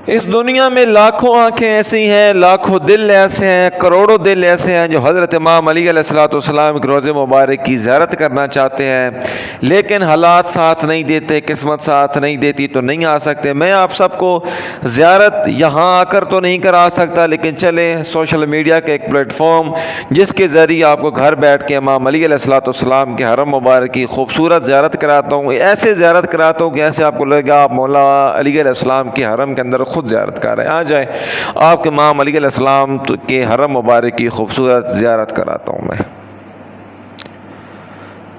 اس دنیا میں لاکھوں آنکھیں ایسی ہیں، لاکھوں دل ایسے ہیں، کروڑوں دل ایسے ہیں جو حضرت امام علی علیہ الصلوۃ والسلام کے روضے مبارک کی زیارت کرنا چاہتے ہیں، لیکن حالات ساتھ نہیں دیتے، قسمت ساتھ نہیں دیتی تو نہیں آ سکتے۔ میں آپ سب کو زیارت یہاں آ کر تو نہیں کرا سکتا، لیکن چلیں سوشل میڈیا کے ایک پلیٹ فارم جس کے ذریعے آپ کو گھر بیٹھ کے امام علی علیہ الصلوۃ والسلام کے حرم مبارک کی خوبصورت زیارت کراتا ہوں، ایسے زیارت کراتا ہوں کہ ایسے آپ کو لگے گا آپ مولا علی علیہ السلام کے حرم کے اندر خود زیارت کر رہے ہیں۔ آ جائیں، آپ کے امام علی علیہ السلام کے حرم مبارک کی خوبصورت زیارت کراتا ہوں میں۔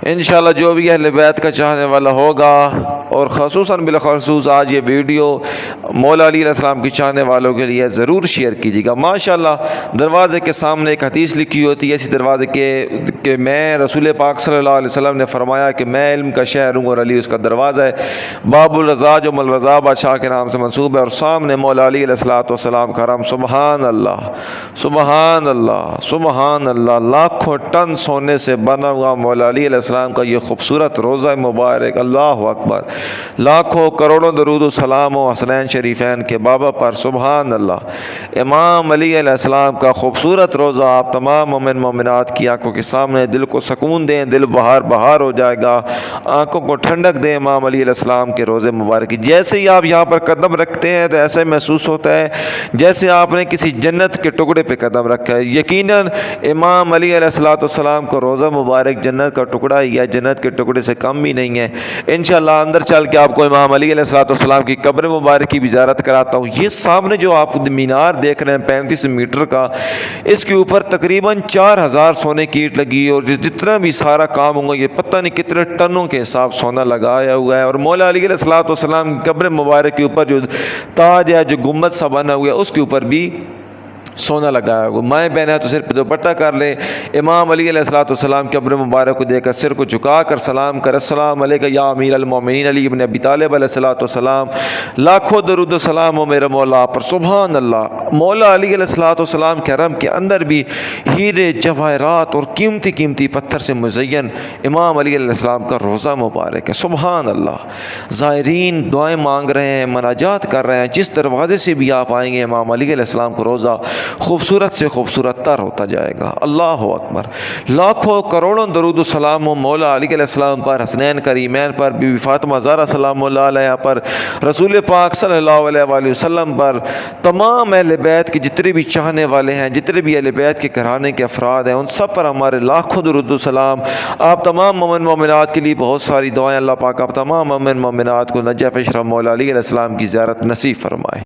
انشاءاللہ جو بھی اہل بیت کا چاہنے والا ہوگا، اور خصوصاً بالخصوص آج یہ ویڈیو مولا علی علیہ السلام کی چاہنے والوں کے لیے ضرور شیئر کیجیے گا۔ ماشاءاللہ دروازے کے سامنے ایک حدیث لکھی ہوتی ہے اسی دروازے کہ میں رسول پاک صلی اللہ علیہ وسلم نے فرمایا کہ میں علم کا شہر ہوں اور علی اس کا دروازہ ہے۔ باب الرضا جو ملرضا بادشاہ کے نام سے منسوب ہے، اور سامنے مولا علی علیہ السلام کا حرم۔ سبحان اللہ، سبحان اللہ، سبحان اللہ، لاکھوں ٹن سونے سے بنا ہوا مولا علی علیہ السلام کا یہ خوبصورت روضہ مبارک، اللہ اکبر، لاکھوں کروڑوں درود و سلام و حسنین شریفین کے بابا پر۔ سبحان اللہ، امام علی علیہ السلام کا خوبصورت روضہ آپ تمام مومن مومنات کی آنکھوں کے سامنے، دل کو سکون دیں، دل بہار ہو جائے گا، آنکھوں کو ٹھنڈک دیں امام علی علیہ السلام کے روضے مبارک کی۔ جیسے ہی آپ یہاں پر قدم رکھتے ہیں تو ایسے محسوس ہوتا ہے جیسے آپ نے کسی جنت کے ٹکڑے پہ قدم رکھا ہے۔ یقیناً امام علی علیہ السلام کو روضہ مبارک جنت کا ٹکڑا ہی ہے، جنت کے ٹکڑے سے کم بھی نہیں ہے۔ انشاءاللہ اندر چل کے آپ کو امام علی علیہ السلام کی قبر مبارک کی بھی زیارت کراتا ہوں۔ یہ سامنے جو آپ مینار دیکھ رہے ہیں 35 میٹر کا، اس کے اوپر تقریباً 4000 سونے کی اینٹ لگی ہے، اور جتنا بھی سارا کام ہوگا یہ پتہ نہیں کتنے ٹنوں کے حساب سونا لگایا ہوا ہے۔ اور مولا علی علیہ السلام کی قبر مبارک کے اوپر جو تاج ہے، جو گنبد سا بنا ہوا ہے، اس کے اوپر بھی سونا لگایا ہوا۔ مائیں بہن ہے تو سر پہ دوپٹہ کر لے، امام علی علیہ السلام کی قبر مبارک کو دیکھ کر سر کو جھکا کر سلام کر، السلام علیکم یا امیر المومنین علی ابن ابی طالب علیہ السلام، لاکھوں درود و سلام ہو میرے مولا پر۔ سبحان اللہ، مولا علی علیہ السلام کے حرم کے اندر بھی ہیرے جواہرات اور قیمتی پتھر سے مزین امام علی علیہ السلام کا روضہ مبارک ہے۔ سبحان اللہ، زائرین دعائیں مانگ رہے ہیں، مناجات کر رہے ہیں، جس دروازے سے بھی آپ آئیں گے امام علی علیہ السلام کو روضہ خوبصورت سے خوبصورت تر ہوتا جائے گا۔ اللہ اکبر، لاکھوں کروڑوں درود و سلام ہو مولا علی علیہ السلام پر، حسنین کریمین پر، بی بی فاطمہ زہرا سلام اللہ علیہ پر، رسول پاک صلی اللہ علیہ وآلہ وسلم پر، تمام اہل بیت کے جتنے بھی چاہنے والے ہیں، جتنے بھی اہل بیت کے گھرانے کے افراد ہیں، ان سب پر ہمارے لاکھوں درود و سلام۔ آپ تمام مومن مومنات کے لیے بہت ساری دعائیں، اللہ پاک آپ تمام مومن مومنات کو نجف اشرف مولا علی علیہ السلام کی زیارت نصیب فرمائے۔